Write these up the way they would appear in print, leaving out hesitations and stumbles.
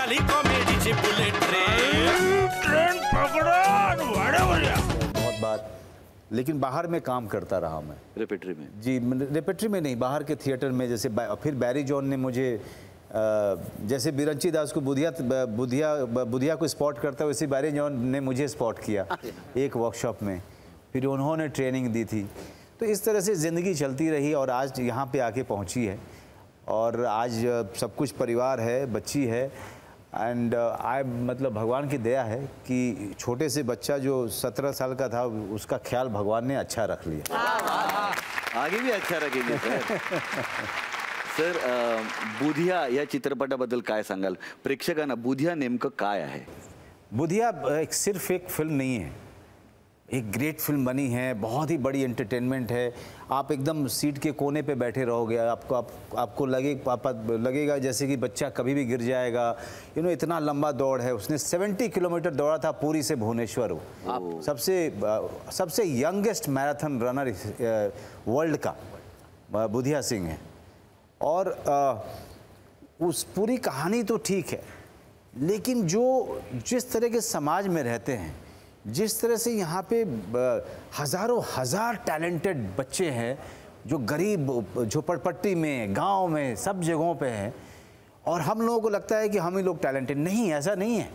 निघाली कॉमेडीची bullet train पकडो वाड्यावर या। बहुत बात, लेकिन बाहर में काम करता रहा मैं रेपेट्री में। जी, रेपेट्री में नहीं, बाहर के थिएटर में। जैसे फिर बैरी जॉन ने मुझे जैसे बिरंची दास को बुधिया को स्पॉट करता है, वैसे बैरी जॉन ने मुझे स्पॉट किया एक वर्कशॉप में, फिर उन्होंने ट्रेनिंग दी थी। तो इस तरह से ज़िंदगी चलती रही और आज यहाँ पे आके पहुँची है। और आज सब कुछ परिवार है, बच्ची है, एंड मतलब भगवान की दया है कि छोटे से बच्चा जो 17 साल का था उसका ख्याल भगवान ने अच्छा रख लिया। आगे भी अच्छा रखेंगे सर। बुधिया या चित्रपटाबद्दल काय सांगाल प्रेक्षकांना? बुधिया नेमकं काय आहे? बुधिया सिर्फ एक फिल्म नहीं है, एक ग्रेट फिल्म बनी है, बहुत ही बड़ी एंटरटेनमेंट है। आप एकदम सीट के कोने पे बैठे रहोगे, आपको लगेगा जैसे कि बच्चा कभी भी गिर जाएगा। इतना लंबा दौड़ है, उसने 70 किलोमीटर दौड़ा था पुरी से भुवनेश्वर। आप सबसे यंगेस्ट मैराथन रनर वर्ल्ड का बुधिया सिंह है। और उस पूरी कहानी तो ठीक है, लेकिन जिस तरह के समाज में रहते हैं, जिस तरह से यहाँ पे हज़ारों हज़ार टैलेंटेड बच्चे हैं जो गरीब झोपड़पट्टी में, गांव में, सब जगहों पे हैं, और हम लोगों को लगता है कि हम ही लोग टैलेंटेड नहीं। ऐसा नहीं है,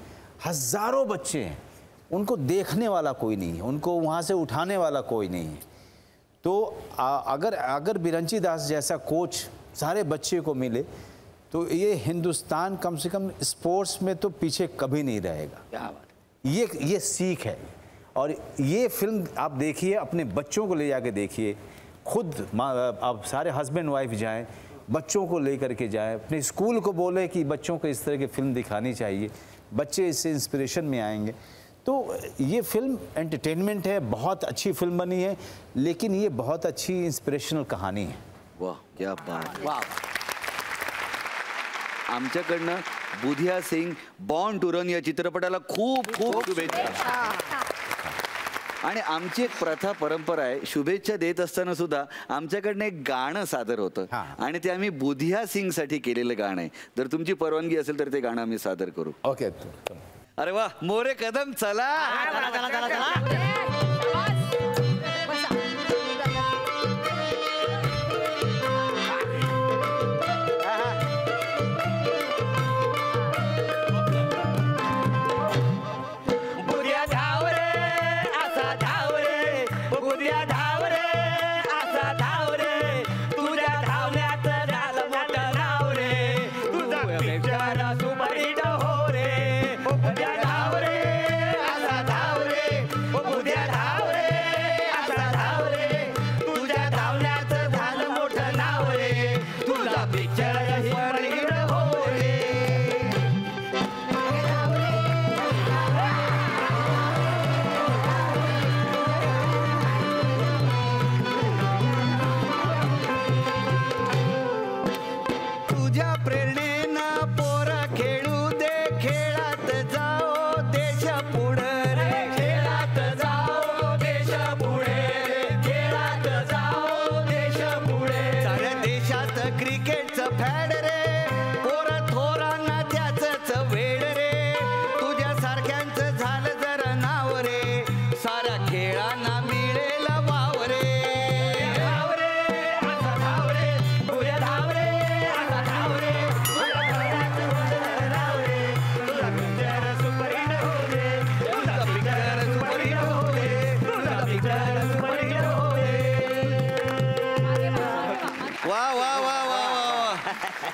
हज़ारों बच्चे हैं, उनको देखने वाला कोई नहीं है, उनको वहाँ से उठाने वाला कोई नहीं है। तो अगर बिरंची दास जैसा कोच सारे बच्चे को मिले तो ये हिंदुस्तान कम से कम स्पोर्ट्स में तो पीछे कभी नहीं रहेगा। क्या बात। ये सीख है। और ये फिल्म आप देखिए, अपने बच्चों को ले जाके देखिए, खुद आप सारे हस्बैंड वाइफ जाएं, बच्चों को लेकर के जाएं, अपने स्कूल को बोले कि बच्चों को इस तरह की फिल्म दिखानी चाहिए, बच्चे इससे इंस्पिरेशन में आएंगे। तो ये फिल्म एंटरटेनमेंट है, बहुत अच्छी फिल्म बनी है, लेकिन ये बहुत अच्छी इंस्पिरेशनल कहानी है। वाह, क्या बात। वाह। आमच्याकडनं Budhia Singh born to run या चित्रपटाला खूप खूप शुभेच्छा। आणि आमची एक प्रथा परंपरा आहे, शुभेच्छा देत असताना सुद्धा आमच्याकडनं एक गाणं सादर होतं आणि ते आम्ही बुधिया सिंग साठी केलेलं गाणं आहे। जर तुमची परवानगी असेल तर ते गाणं आम्ही सादर करू। ओके। अरे वा, मोरे कदम चला।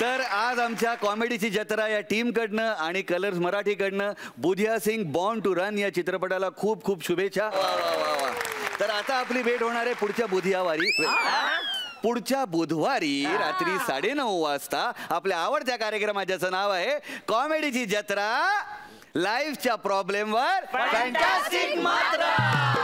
तर आज आमच्या कॉमेडीची जत्रा या टीम कडनं आणि कलर्स मराठी कडनं Budhia Singh born to run या चित्रपटाला खूप खूप शुभेच्छा। तर आता आपली भेट होणार आहे पुढच्या बुधवारी रात्री 9:30 वाजता आपल्या आवडत्या कार्यक्रमात, ज्याचं नाव आहे कॉमेडीची जत्रा, लाईफच्या प्रॉब्लेमवर फॅन्टास्टिक मात्रा।